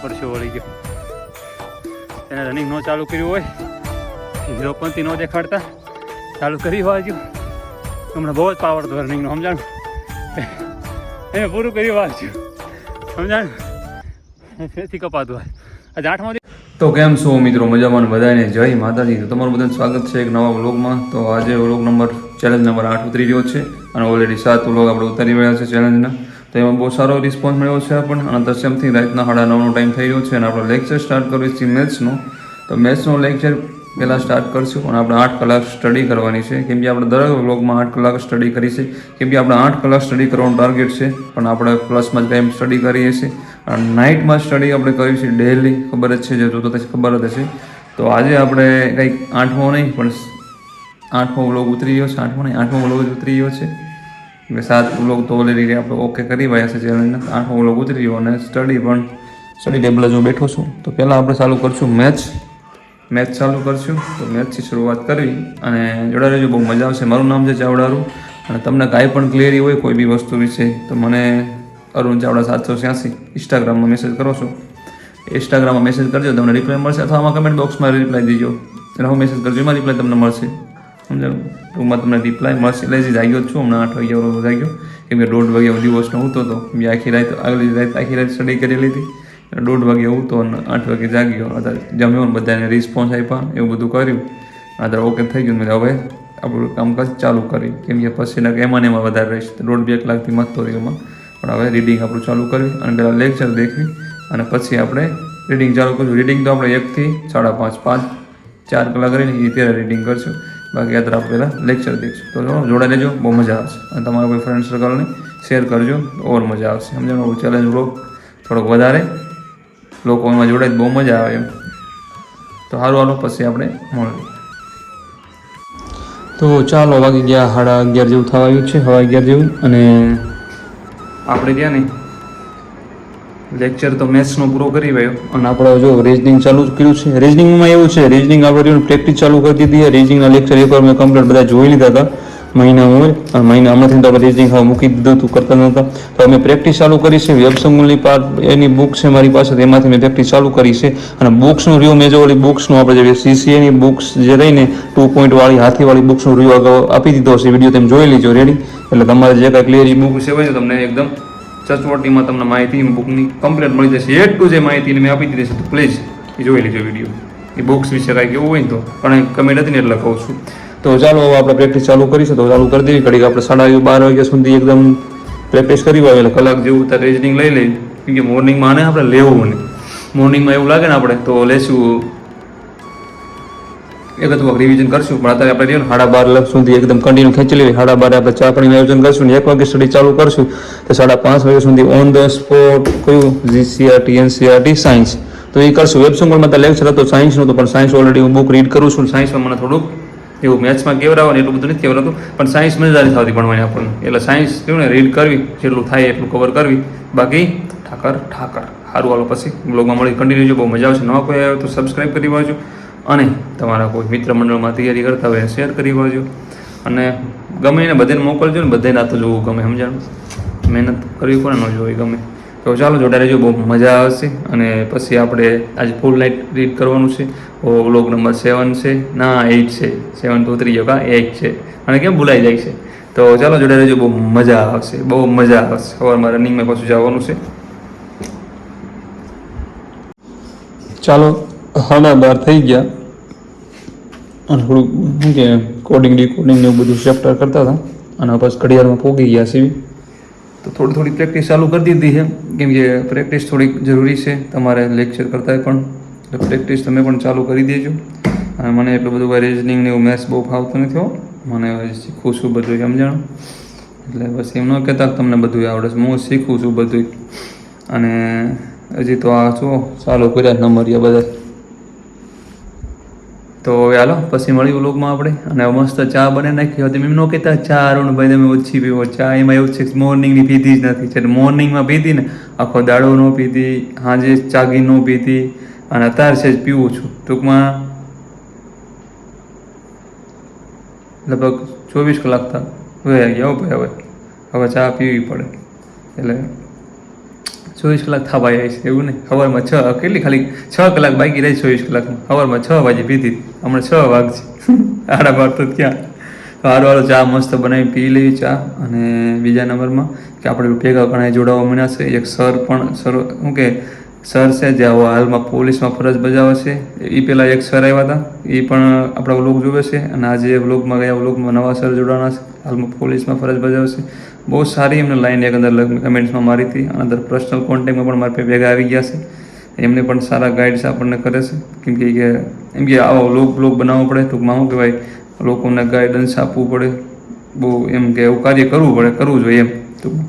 પરસો વળી ગયો. એને રનિંગ ન ચાલુ કર્યું હોય, હીરોપંથી ન દેખાડતા ચાલુ કરી વાંચ્યું. હમણાં બહુ જ પાવર હતો રનિંગનો, સમજાણું? એને પૂરું કરી વાંચ્યું, સમજાણું? ફેરથી કપાતું હોય. આજે 8મો. તો કેમ છો મિત્રો? મજામાં બધાને જય માતાજી. તો તમારું બધાનું સ્વાગત છે એક નવા વ્લોગમાં. તો આજે વ્લોગ નંબર ચેલેન્જ નંબર 8 ઉતરી રહ્યો છે અને ઓલરેડી 7 વ્લોગ આપણે ઉતારી રહ્યા છે ચેલેન્જના. તો એમાં બહુ સારો રિસ્પોન્સ મળ્યો છે આપણને. અને દસમથી રાતના 9:30નો ટાઈમ થઈ રહ્યો છે અને આપણે લેક્ચર સ્ટાર્ટ કરીએ છીએ મેથ્સનો. તો મેથ્સનો લેક્ચર પહેલાં સ્ટાર્ટ કરશું અને આપણે 8 કલાક સ્ટડી કરવાની છે. કેમ કે આપણે દરેક વ્લોગમાં 8 કલાક સ્ટડી કરી છે. કેમ કે આપણે 8 કલાક સ્ટડી કરવાનું ટાર્ગેટ છે, પણ આપણે પ્લસમાં જ ટાઈમ સ્ટડી કરીએ છીએ. અને નાઇટમાં સ્ટડી આપણે કરીએ છીએ ડેલી, ખબર જ છે, જે જોતો થશે ખબર જ હશે. તો આજે આપણે કંઈક 8મો નહીં પણ 8મો વ્લોગ ઉતરી ગયો છે. 8મો નહીં 8મો વ્લોગ ઉતરી ગયો છે. 7 વ્લોગ તો ઓલરેડી આપણે ઓકે કરી રહ્યા છે ચેનલને. 8મો વ્લોગ ઉતરી ગયો અને સ્ટડી ટેબલ જ હું બેઠો છું. તો પહેલાં આપણે ચાલુ કરશું મેથ્સ ચાલુ કરશું. તો મેથ્સથી શરૂઆત કરવી અને જોડા રહેજો, બહુ મજા આવશે. મારું નામ છે ચાવડારું અને તમને કાંઈ પણ ક્લિયરી હોય કોઈ બી વસ્તુ વિશે તો મને અરુણ ચાવડા 786 ઇન્સ્ટાગ્રામમાં મેસેજ કરો છો. ઇન્સ્ટાગ્રામમાં મેસેજ કરજો, તમને રિપ્લાય મળશે, અથવા આમાં કમેન્ટ બોક્સમાં રિપ્લાય દીજો. એટલે હું મેસેજ કરજો, એમાં રિપ્લાય તમને મળશે. સમજાયું? ટૂંકમાં તમને રિપ્લાય મળશે. એટલે જે જાગ્યો જ છું હમણાં 8 વાગ્યા જાગ્યો, કેમ કે 1:30 વાગ્યા દિવસનો ઉતો હતો. મેં આખી રાત સ્ટડી કરેલી હતી. 1:30 વાગે ઉતો અને 8 વાગે જાગ્યો. અત્યારે જમ્યો ને બધાને રિસ્પોન્સ આપ્યા, એવું બધું કર્યું. અત્યારે ઓકે થઈ ગયું. મેં હવે આપણું કામકાજ ચાલુ કર્યું, કેમ કે પછી એમાં ને એમાં વધારે રહીશ. 1.5-2 કલાકથી મસ્તો રહ્યો એમાં. પણ હવે રીડિંગ આપણું ચાલુ કરવી અને પહેલાં લેક્ચર દેખવી અને પછી આપણે રીડિંગ ચાલુ કરશું. રીડિંગ તો આપણે 1 થી 5:30 4 કલાક રહીને એ ત્યારે રીડિંગ કરશું. બાકી અત્યારે આપણે પહેલાં લેક્ચર દેખશું. તો જોડા લેજો, બહુ મજા આવશે. અને તમારા કોઈ ફ્રેન્ડ સર્કલને શેર કરજો, ઓર મજા આવશે. સમજાણું? ચેલેન્જ વ્લોગ થોડોક વધારે લોકો એમાં જોડાય, બહુ મજા આવે એમ. તો સારું, હાલો પછી આપણે મળીએ. તો ચાલો, વાગી ગયા 11:30 જેવું થવા આવ્યું છે, 11:30 જેવું. અને આપણે ત્યાં નહીં લેક્ચર તો મેથ્સનો પૂરો કરી ગયો અને આપણે જો રિઝનિંગ ચાલુ કર્યું છે. રિઝનિંગમાં એવું છે, રિઝનિંગ આપણે પ્રેક્ટિસ ચાલુ કરી દીધી. રિઝનિંગના લેક્ચર એકવાર મેં કમ્પ્લીટ બધા જોઈ લીધા હતા મહિનામાં હોય, અને મહિનામાંથી તો આપણે રિઝનિંગ હવે મૂકી દીધું હતું, કરતા નહોતા. તો અમે પ્રેક્ટિસ ચાલુ કરી છે. વેબસંગુલની પાર્ટ એની બુક છે મારી પાસે, એમાંથી મેં પ્રેક્ટિસ ચાલુ કરી છે. અને બુક્સનું રિવ્યુ મેં જો ઓલી બુક્સનું આપણે જે CCAની બુક્સ જે રહીને 2 પોઈન્ટ વાળી હાથીવાળી બુક્સનું રિવ્યુ અગાઉ આપી દીધો છે. વિડીયો તમે જોઈ લીજો રેડી. એટલે તમારે જે કાંઈ ક્લિયર બુક છે હોય તમને એકદમ ચટવટીમાં તમને માહિતી બુકની કમ્પ્લીટ મળી જશે. એ ટુ જે માહિતી મેં આપી દીધી છે. તો પ્લીઝ એ જોઈ લેજો વિડીયો. એ બુક્સ વિશે કાંઈક એવું હોય ને તો પણ કમેન્ટ હતી ને એટલે કહું છું. તો ચાલો હવે આપણે પ્રેક્ટિસ ચાલુ કરીશું. તો ચાલુ કરી દેવી ઘડીક. આપણે 12:30 વાગ્યા સુધી એકદમ પ્રેક્ટિસ કરી હોય એટલે કલાક જેવું ત્યારે રિઝનિંગ લઈ લઈએ. કેમ કે મોર્નિંગમાં આને આપણે લેવું નહીં. મોર્નિંગમાં એવું લાગે ને આપણે તો લેશું, એક વખત રિવિઝન કરશું. પણ અત્યારે આપણે 12:30 સુધી એકદમ કન્ટિન્યુ ખેંચી લેવી. 12:30 આપણે ચા પાણીનું આયોજન કરશું ને 1 વાગે સ્ટડી ચાલુ કરશું. તો 5:30 વાગ્યા સુધી ઓન ધ સ્પોટ કયું GCRT NCRT સાયન્સ તો એ કરશું. વેબસંગોળમાં તો લેક્ચર હતો સાયન્સનો, તો પણ સાયન્સ ઓલરેડી હું બુક રીડ કરું છું. સાયન્સમાં મને થોડુંક એવું મેથ્સમાં કેવડાવવાનું એટલું બધું નથી કેવડાવતું, પણ સાયન્સ મજા નથી આવતી ભણવાની આપણને. એટલે સાયન્સ કેવું ને રીડ કરવી, જેટલું થાય એટલું કવર કરવી. બાકી ઠાકર. સારું, હાલો પછી બ્લોગમાં મળી કન્ટિન્યુ જો, બહુ મજા આવશે. નવા કોઈ આવે તો સબસ્ક્રાઈબ કરી વાંચો અને તમારા કોઈ મિત્ર મંડળમાં તૈયારી કરતા હોય શેર કરી વાંચો. અને ગમે એને બધાને મોકલજો ને, બધાને આ તો જોવું ગમે. સમજાણું? મહેનત કરવી કોને ન જોવી ગમે. તો ચાલો જોડા રહેજો, બહુ મજા આવશે. અને પછી આપણે આજે ફૂલ નાઇટ રીડ કરવાનું છે. વ્લોગ નંબર 7 છે ના 8 છે. 7 તો ઉતરી ગયો, 8 છે અને કેમ ભૂલાઈ જાય છે. તો ચાલો જોડા રહેજો, બહુ મજા આવશે, બહુ મજા આવશે. સવારમાં રનિંગમાં પાછું જવાનું છે. ચાલો 12:30 થઈ ગયા અને થોડુંક શું કે કોડિંગ ડીકોડિંગ ને એવું બધું ચેપ્ટર કરતા હતા અને પછી ઘડિયાળમાં પોગી ગયા છે. તો થોડી પ્રેક્ટિસ ચાલુ કરી દીધી છે, કેમ કે પ્રેક્ટિસ થોડીક જરૂરી છે તમારે લેક્ચર કરતાં પણ. એટલે પ્રેક્ટિસ તમે પણ ચાલુ કરી દેજો. અને મને એટલું બધું રિઝનિંગ ને એવું મેથ્સ બહુ ફાવતું નથી. મને શીખું છું બધું, સમજાણું? એટલે બસ એમ ન કહેતા તમને બધું આવડે છે, હું શીખું છું બધું. અને હજી તો આ શું ચાલુ કર્યા નંબરિયા બધા. તો હવે હાલો પછી મળ્યું વ્લોગમાં આપણે. અને મસ્ત ચા બને નાખી હતી. એમ ન કહેતા ચા અરુણભાઈ તમે ઓછી પીવો ચા. એમાં એવું છે કે મોર્નિંગની પીધી જ નથી. એટલે મોર્નિંગમાં પીધી ને આખો દાડો ન પીધી, સાંજે ચાગી ન પીધી અને અત્યારે છે જ પીવું છું. ટૂંકમાં લગભગ 24 કલાક થયા ગયા ભાઈ. હવે ચા પીવી પડે. એટલે 24 કલાક થવા આવી છે એવું નહીં. સવારમાં 6 કેટલી ખાલી 6 કલાક બાકી રહી 24 કલાકમાં. સવારમાં 6 વાગે પીધી, હમણાં 6 વાગશે. 8:30 તો ક્યાં. વારો ચા મસ્ત બનાવી પી લેવી ચા. અને બીજા નંબરમાં કે આપણે ભેગા ઘણા જોડાવા મળ્યા છે. એક સર પણ શું કે સર છે જે હાલમાં પોલીસમાં ફરજ બજાવે છે. એ પહેલાં એક સર આવ્યા હતા, એ પણ આપણા વ્લોગ જોવે છે. અને આજે વ્લોગમાં ગયા વ્લોગમાં નવા સર જોડાણા છે, હાલમાં પોલીસમાં ફરજ બજાવે છે. બહુ સારી એમને લાઈન એક અંદર કમેન્ટ્સમાં મારી હતી. અંદર પર્સનલ કોન્ટેક્ટમાં પણ મારા ભેગા આવી ગયા છે. એમને પણ સારા ગાઈડ્સ આપણને કરે છે. કેમ કે આવા વ્લોગ બનાવવો પડે, ટૂંકમાં શું કહેવાય, લોકોને ગાઈડન્સ આપવું પડે, બહુ એમ કે એવું કાર્ય કરવું જોઈએ એમ ટૂંકમાં.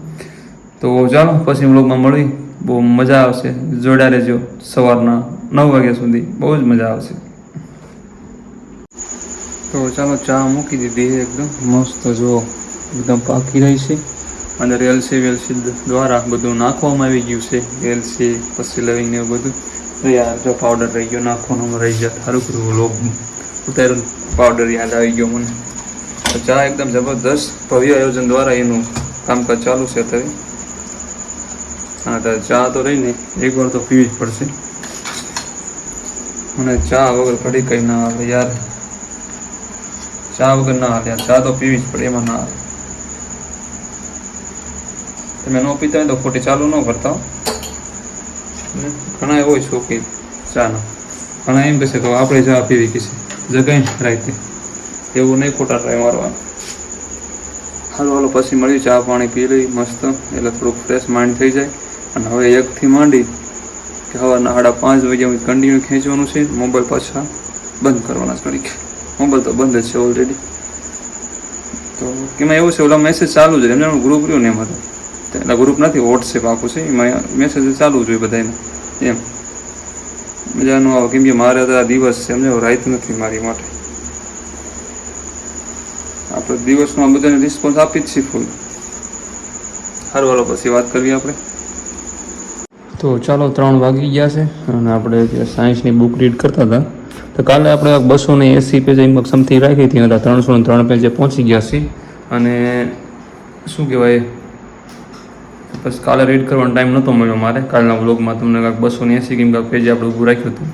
તો ચાલો પછી વ્લોગમાં મળી. બહુ મજા આવશે, જોડા રહેજો સવારના 9 વાગ્યા સુધી, બહુ જ મજા આવશે. તો ચાલો ચા મૂકી દીધી એકદમ મસ્ત, જો એકદમ પાકી રહી છે. અને એલસી દ્વારા બધું નાખવામાં આવી ગયું છે. એલસી પછી લવિંગ ને એવું બધું. તો યાર જો પાવડર રહી ગયો નાખવાનું, રહી જાય સારું કર્યું લોગ ઉતાર્યું, પાવડર યાદ આવી ગયો મને. તો ચા એકદમ જબરદસ્ત ભવ્ય આયોજન દ્વારા એનું કામકાજ ચાલુ છે અત્યારે. હા તો ચા તો રહીને એકવાર તો પીવી જ પડશે. અને ચા વગર ઘડી કંઈ ના આવે યાર, ચા વગર ના હાલે, ચા તો પીવી જ પડે, એમાં ના આવે. તમે ન પીતા હોય તો ખોટી ચાલુ ન કરતા. ઘણા એવો શોખીન ચાનો, ઘણા એમ કહેશે કે આપણે ચા પીવી કહેશે જગાઈ રાતે, એવું નહીં ખોટા ટ્રાય મારવાનું. હાલો પછી મળી ચા પાણી પી લઈ મસ્ત, એટલે થોડુંક ફ્રેશ માઇન્ડ થઈ જાય. અને હવે 1થી માંડી કે સવારના 5:30 વાગ્યા કન્ટિન્યુ ખેંચવાનું છે. મોબાઈલ પાછા બંધ કરવાના છે ઘડીક. મોબાઈલ તો બંધ જ છે ઓલરેડી. તો એમાં એવું છે, ઓલા મેસેજ ચાલુ જ રહે, એમને ગ્રુપ રહ્યું ને એમાં તો, એટલે ગ્રુપ નથી વોટ્સએપ આખું છે, એમાં મેસેજ ચાલુ જોઈએ બધાને એમ. મજા ન આવે, કેમ કે મારે તો આ દિવસ છે સમજો, રાત નથી મારી માટે. આપણે દિવસમાં બધાને રિસ્પોન્સ આપી જ છીએ ફૂલ. સારું હાલો પછી વાત કરવી આપણે. તો ચાલો 3 વાગી ગયા છે અને આપણે સાયન્સની બુક રીડ કરતા હતા. તો કાલે આપણે 280 પેજ સમથિંગ રાખી હતી, 303 પેજે પહોંચી ગયા છીએ. અને શું કહેવાય, બસ કાલે રીડ કરવાનો ટાઈમ નહોતો મળ્યો મારે. કાલના વ્લોગમાં તમને કાંઈક 280 કેમ કાંઈક પેજ આપણે ઊભું રાખ્યું હતું.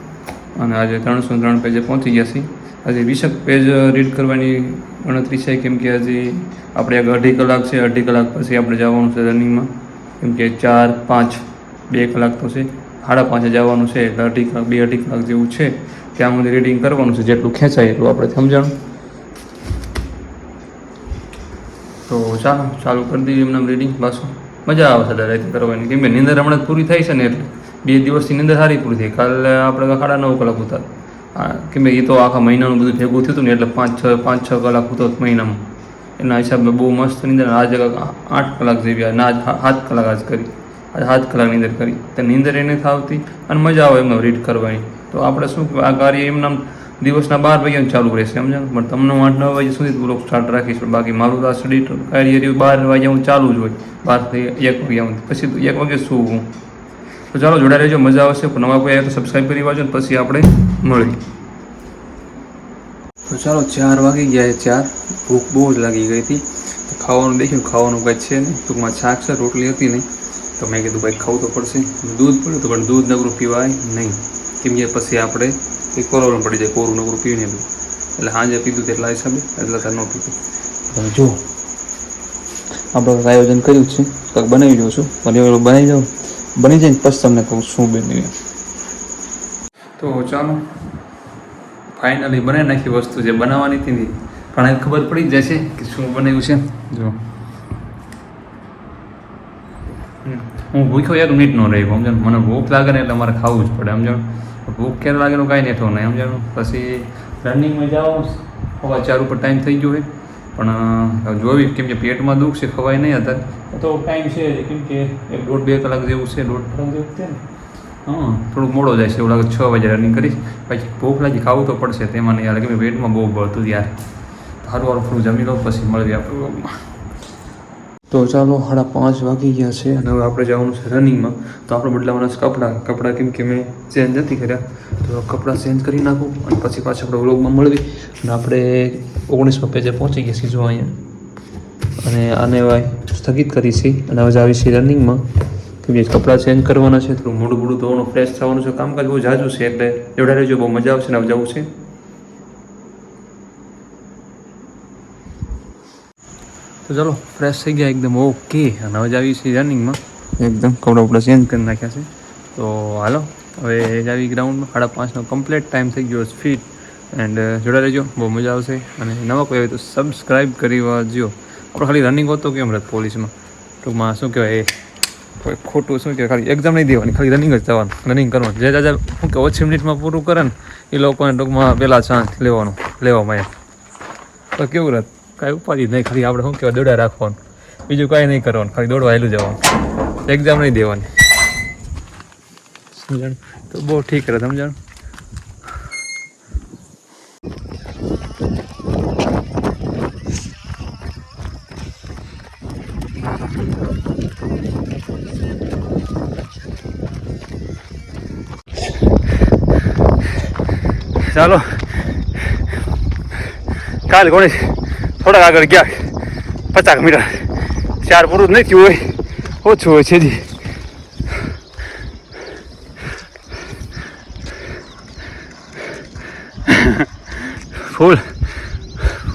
અને આજે 303 પેજે પહોંચી ગયા છીએ. હજી 20 પેજ રીડ કરવાની ગણતરી છે, કેમ કે હજી આપણે 1.5 કલાક છે. 2.5 કલાક પછી આપણે જવાનું છે રનિંગમાં, કેમ કે 4, 5, 2 કલાક તો છે, 5:30 જવાનું છે. એટલે 2.5 કલાક 2.5 કલાક જેવું છે. ત્યાં સુધી રીડિંગ કરવાનું છે, જેટલું ખેંચાય એટલું આપણે સમજાણું. તો ચાલુ કરી દઈએ એમને રીડિંગ. પાછું મજા આવે છે રાતે કરવાની, કેમ કે નીંદર હમણાં પૂરી થાય છે ને, એટલે 2 દિવસથી નીંદર સારી પૂરી થઈ. કાલે આપણે 9.5 કલાક ઉતાર, કેમ કે એ તો આખા મહિનાનું બધું ભેગું થયું હતું ને, એટલે 5-6 કલાક ઉતો મહિનામાં. એના હિસાબે બહુ મસ્ત નીંદર. આજે 8 કલાક જેવી, ના 7 કલાક આજ કરી, આજે 7 કલાક નીંદર કરી. તો નીંદર એને થાવતી અને મજા આવે એમને રીડ કરવાની. તો આપણે શું આ કાર્ય એમના દિવસના 12 વાગ્યાનું ચાલુ રહેશે સમજાણ, પણ તમને હું 8-9 વાગ્યા સુધી બ્લોગ સ્ટાર્ટ રાખીશ. બાકી મારું તો આ સ્ટડી કાર્ય 12 વાગ્યા હું ચાલુ જ હોય, 12 થી 1 વાગ્યા પછી 1 વાગે શું હું. તો ચાલો જોડાઈ રહેજો, મજા આવશે. પણ નવા કોઈ આવે તો સબસ્ક્રાઈબ કરી વાંચો, પછી આપણે મળી. તો ચાલો 4 વાગી ગયા. 4 ભૂખ બહુ જ લાગી ગઈ હતી. તો ખાવાનું દેખ્યું, ખાવાનું કાંઈ છે નહીં, ટૂંકમાં શાક છે, રોટલી હતી નહીં. તો મેં કીધું ભાઈ ખાવું તો પડશે. દૂધ પડ્યું તો પણ દૂધ નગરું પીવાય નહીં, કેમ કે પછી આપણે એ કોરોના પડી જાય, કોરું નગરું પીને એટલું. એટલે સાંજે પીધું તેટલા હિસાબે, એટલે તાર ન પીધું. હવે જો આપણે આયોજન કર્યું છે, કંઈક બનાવી દઉં છું. પણ બનાવી દઉં, બની જાય ને પછી તમને કહું શું બન્યું. તો ચાલો ફાઇનલી બનાવી નાખી વસ્તુ જે બનાવવાની હતી ને, પણ ખબર પડી જ જશે કે શું બનાવ્યું છે. જો હું ભૂખ્યો એક મિનિટ ન રહ્યો સમજાણ. મને ભૂખ લાગે ને એટલે મારે ખાવું જ પડે સમજાણ. ભૂખ ક્યારે લાગેનું કાંઈ નેઠો નહીં સમજાણું. પછી રનિંગમાં જાઓ, 4 ઉપર ટાઈમ થઈ ગયો હોય, પણ જોવી કેમ કે પેટમાં દુઃખ છે, ખવાય નહીં અત્યારે તો ટાઈમ છે, કેમ કે 1.5-2 કલાક જેવું છે, 1.5 કલાક જેવું છે ને. થોડુંક મોડો જાય છે એવું લાગે. 6 વાગે રનિંગ કરીશ, પછી ભૂખ લાગી ખાવું તો પડશે. તેમાં નહીં યાર, કે પેટમાં બહુ બળતું યાર. સારું થોડું જમી લો, પછી મળીએ આપણે વ્લોગમાં. તો ચાલો 5:30 વાગી ગયા છે અને હવે આપણે જવાનું છે રનિંગમાં. તો આપણે બદલાવાના છે કપડાં, કેમ કે મેં ચેન્જ નથી કર્યા. તો કપડાં ચેન્જ કરી નાખું અને પછી પાછા આપણે વ્લોગમાં મળવી. અને આપણે 19મા પેજે પહોંચી ગયા છીએ જો અહીંયા. અને આને સ્થગિત કરી છે અને હવે આવી છે રનિંગમાં, કે કપડાં ચેન્જ કરવાના છે, થોડું મોઢું મોઢું ધોવાનું, ફ્રેશ થવાનું છે, કામકાજ બહુ ઝાઝું છે, એટલે જોડે રહેજો, બહુ મજા આવશે ને જવું છે. તો ચાલો ફ્રેશ થઈ ગયા એકદમ ઓકે, અને હવે આવી છે રનિંગમાં એકદમ, કપડાં બપડા ચેન્જ કરી નાખ્યા છે. તો હાલો હવે આવી ગ્રાઉન્ડમાં 5:30નો કમ્પ્લીટ ટાઈમ થઈ ગયો ફિટ, એન્ડ જોડા રહેજો, બહુ મજા આવશે. અને નવા કોઈ હોય તો સબસ્ક્રાઈબ કરી વાંચજો. આપણે ખાલી રનિંગ હોતો કેમ રહે પોલીસમાં, ટૂંકમાં શું કહેવાય, કોઈ ખોટું શું કહેવાય, ખાલી એક્ઝામ નહીં દેવાની, ખાલી રનિંગ જ જવાનું, રનિંગ કરવાનું. જે દાદા શું કે ઓછી મિનિટમાં પૂરું કરે ને એ લોકોને ટૂંકમાં પહેલાં ચાન્સ લેવામાં એમ. તો કેવું રહે, કાંઈ ઉપાધિ નહીં, ખાલી આપણે શું કહેવાય દોડા રાખવાનું, બીજું કાંઈ નહીં કરવાનું, ખાલી દોડવા હેલું જવાનું, એક્ઝામ નહીં દેવાની. સમજાણ તો બહુ ઠીક રહે. સમજાણ ચાલો કાલ ગણેશ થોડાક આગળ ગયા 50 મીટર, 4 પૂરું જ નથી હોય, ઓછું હોય છે જી.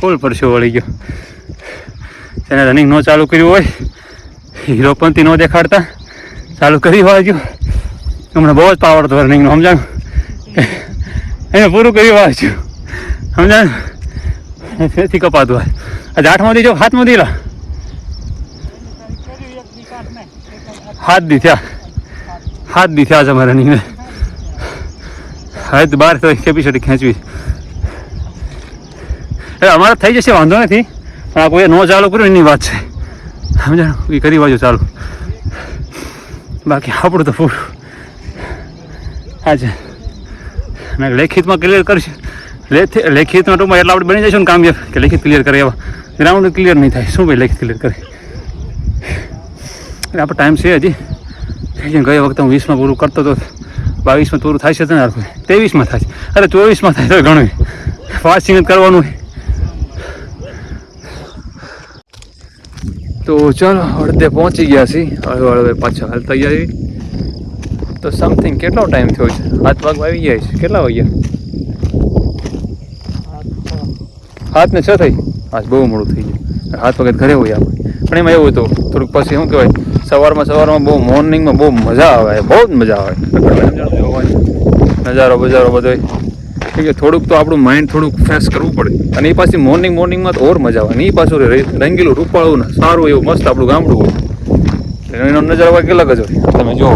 ફૂલ પરસો વળી ગયો. તેને રનિંગ ન ચાલુ કર્યું હોય, હીરોપંથી ન દેખાડતા ચાલુ કરી વાંચ્યું. હમણાં બહુ જ પાવર હતો રનિંગનો, સમજાણું, એને પૂરું કરી વાંચ્યું, સમજાણું, ફેરથી કપાતું હોય. આજે 8માંથી જો 7માંથી લા 7 દી થયા છે અમારે રનિંગને. હવે તો 12 તો કેપેસિટી ખેંચવી, અમારે થઈ જશે, વાંધો નથી, પણ આ કોઈ ન ચાલુ કર્યું એની વાત છે, સમજાણું, એ કરી બાજુ ચાલુ. બાકી આપણું તો પૂરું હા છે. અને લેખિતમાં ક્લિયર કરશે, લેખિતમાં ટૂંકમાં એટલે આપણે બની જઈશું ને કામયાબ, કે લેખિત ક્લિયર કરે, એવા ગ્રાઉન્ડ ક્લિયર નહીં થાય. શું ભાઈ લેખિત ક્લિયર કરે, એટલે આપણે ટાઈમ છે હજી. ગયા વખતે હું 20માં પૂરું કરતો હતો, 22માં પૂરું થાય છે, 23માં થાય છે, અરે 24માં થાય તો ઘણું ફાસ્ટિંગ જ કરવાનું હોય. તો ચાલો અડધે પહોંચી ગયા છીએ, હળવે પાછા હાલતા આવી. તો સમથિંગ કેટલો ટાઈમ થયો છે, 7 વાગે આવી ગયા છે. કેટલા વાગ્યા? 7:06 થઈ. આજ બહુ મોડું થઈ ગયું, 7 વાગે ઘરે હોય આપણે. પણ એમાં એવું હતું થોડુંક, પછી શું કહેવાય, સવારમાં બહુ મોર્નિંગમાં બહુ મજા આવે, બહુ જ મજા આવે, નજારો બજારો બધો. કે થોડુંક તો આપણું માઇન્ડ થોડુંક ફ્રેશ કરવું પડે, અને એ પાછી મોર્નિંગમાં તો ઓર મજા આવે. અને એ પાછું રંગીલું રૂપાળું ને સારું એવું મસ્ત આપણું ગામડું હોય, એનો નજારો કંઈક અલગ જ હોય. તમે જુઓ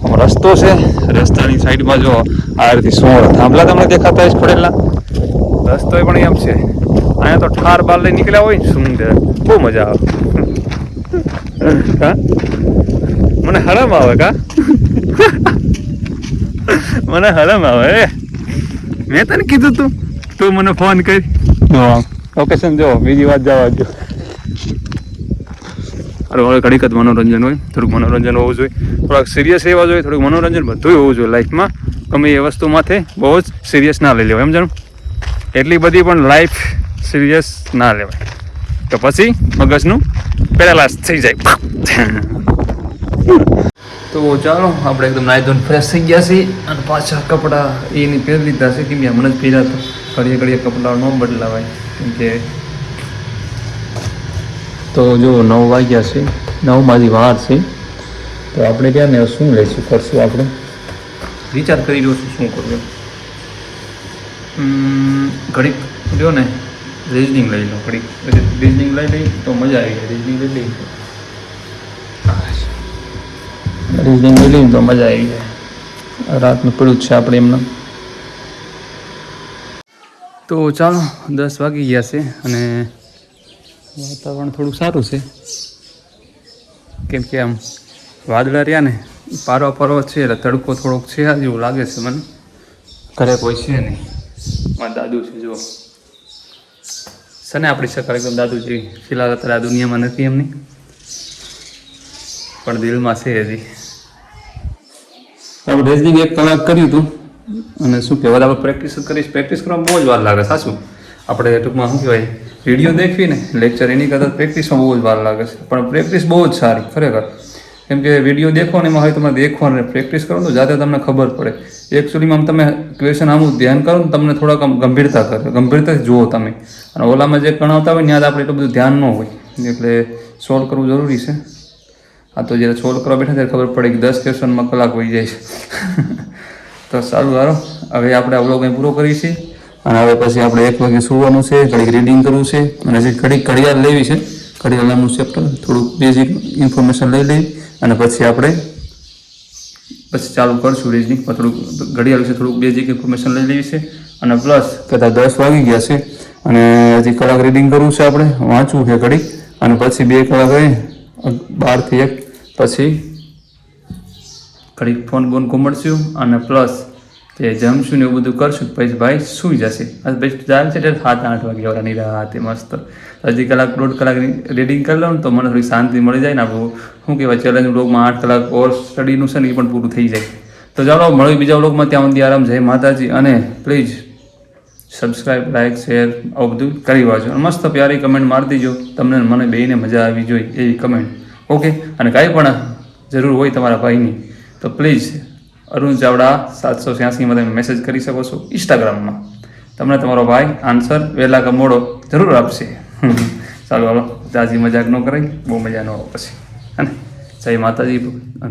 આમ રસ્તો છે, રસ્તાની સાઈડમાં જો આ રીતે થાંભલા તમને દેખાતા જ પડેલા, રસ્તો પણ એમ છે. અહીંયા તો ઠાર બાર લઈ નીકળ્યા હોય ને, સુંદર, બહુ મજા આવે. હા મને હરમ આવે, કા મને હરમ આવે. મેં તને કીધું તું મને ફોન કરી, લોકેશન જો, બીજી વાત જવા દો. અરે હવે ઘડીક જ મનોરંજન હોય, થોડુંક મનોરંજન હોવું જોઈએ, થોડાક સિરિયસ રહેવા જોઈએ, થોડુંક મનોરંજન બધું હોવું જોઈએ લાઈફમાં. ગમે એ વસ્તુ માથે બહુ જ સિરિયસ ના લઈ લેવાય, એમ જાણું, એટલી બધી પણ લાઈફ સિરિયસ ના લેવાય, તો પછી મગજનું પેરાલાઇઝ થઈ જાય. તો ચાલો આપણે એકદમ નાહી ધોઈને ફ્રેશ થઈ ગયા છીએ, અને પાછા કપડાં એની પહેરી લીધા છે, કેમ કે મને જ પહેર્યા તો ઘડીએ કપડાં ન બદલાવાય, કેમ કે તો જો 9 વાગ્યા છે, 9માંથી વાર છે. તો આપણે ક્યાં ને શું લઈશું, કરશું આપણે વિચાર કરી રહ્યો છું શું કરવું. ઘડીક જો ને રિઝનિંગ લઈ લો, ઘડીક રિઝનિંગ લઈ લઈ તો મજા આવી જાય. રિઝનિંગ લઈ લઈ તો મજા આવી જાય. રાતનું પડ્યું જ છે આપણે એમના. તો ચાલો 10 વાગી ગયા છે, અને વાતાવરણ થોડુંક સારું છે, કેમ કે આમ વાદળા રહ્યા ને, પારવા પર્વત છે, એટલે તડકો થોડોક છે જેવું લાગે છે મને. ઘરે કોઈ છે નહીં, મારા દાદુ છે, જો સને આપણી શકલ એકદમ દાદુ જેવી. ફિલહાલ અત્યારે આ દુનિયામાં નથી એમની, પણ દિલમાં છે હજી. આપણે રેસલિંગ 1 કલાક કર્યું હતું, અને શું કહેવાય, આપણે પ્રેક્ટિસ કરીશ. પ્રેક્ટિસ કરવામાં બહુ જ વાર લાગે સાચું. આપણે ટૂંકમાં શું કહેવાય, વિડીયો દેખવી ને લેક્ચર, એની કરતાં પ્રેક્ટિસમાં બહુ જ વાર લાગે છે, પણ પ્રેક્ટિસ બહુ જ સારી ખરેખર. કેમ કે વિડીયો દેખો ને એમાં હોય તમારે દેખવાનું પ્રેક્ટિસ કરો તો જાતે તમને ખબર પડે. એકચ્યુઅલીમાં તમે ક્વેશ્ચન આમ ધ્યાન કરો ને તમને થોડાક આમ ગંભીરતાથી જુઓ તમે. અને ઓલામાં જે ગણાવતા હોય ને ત્યાં આપણે એટલું બધું ધ્યાન ન હોય, એટલે સોલ્વ કરવું જરૂરી છે. આ તો જ્યારે સોલ્વ કરવા બેઠા ત્યારે ખબર પડે કે 10 ક્વેશ્ચનમાં કલાક વહી જાય છે. તો સારું હારો, હવે આપણે આ વ્લોગ અહીં પૂરો કરીએ છીએ. અને હવે પછી આપણે 1 વાગે સુવાનું છે, ઘડીક રીડિંગ કરવું છે, અને હજી ઘડીક ઘડિયાળ લેવી છે. ઘડિયાળનું ચેપ્ટર થોડુંક બેઝિક ઇન્ફોર્મેશન લઈ લઈ અને પછી આપણે ચાલુ કરશું રીડિંગ. થોડુંક ઘડિયાળ વિશે થોડુંક બેઝિક ઇન્ફોર્મેશન લઈ લેવી છે. અને પ્લસ કદાચ 10 વાગી ગયા છે અને હજી કલાક રીડિંગ કરવું છે, આપણે વાંચવું છે ઘડીક. અને પછી 2 કલાક રહી 12 થી 1 પછી ઘડીક ફોન ઘુમાડશું અને પ્લસ તે જમશું ને એવું બધું કરશું. પછી ભાઈ સૂઈ જશે. પછી જાય છે 7-8 વાગે વાળા નિરાતે મસ્ત. હજી કલાક 1.5 કલાક રીડિંગ કરી લઉં ને તો મને થોડી શાંતિ મળી જાય ને. આપણું શું કહેવાય ચેલેન્જ વ્લોગમાં 8 કલાક કોર્સ સ્ટડીનું છે ને એ પણ પૂરું થઈ જાય. તો ચાલો મળ્યું બીજા વ્લોગમાં, ત્યાં સુધી આરામ. જય માતાજી. અને પ્લીઝ સબસ્ક્રાઈબ, લાઇક, શેર આવું બધું કરી વાંચો. મસ્ત પ્યારી કમેન્ટ મારી દીજો. તમને મને બેયને મજા આવી જોઈએ એવી કમેન્ટ. ઓકે. અને કાંઈ પણ જરૂર હોય તમારા ભાઈની તો પ્લીઝ અરુણ ચાવડા 786માં તમે મેસેજ કરી શકો છો. ઇન્સ્ટાગ્રામમાં તમને તમારો ભાઈ આન્સર વહેલા કે મોડો જરૂર આપશે. ચાલો હાલો, જાજી મજાક ન કરાય, બહુ મજા ન આવે પછી. હે ને? જય માતાજી.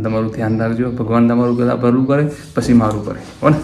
તમારું ધ્યાન રાખજો. ભગવાન તમારું ભલું કરે પછી મારું કરે. હો ને?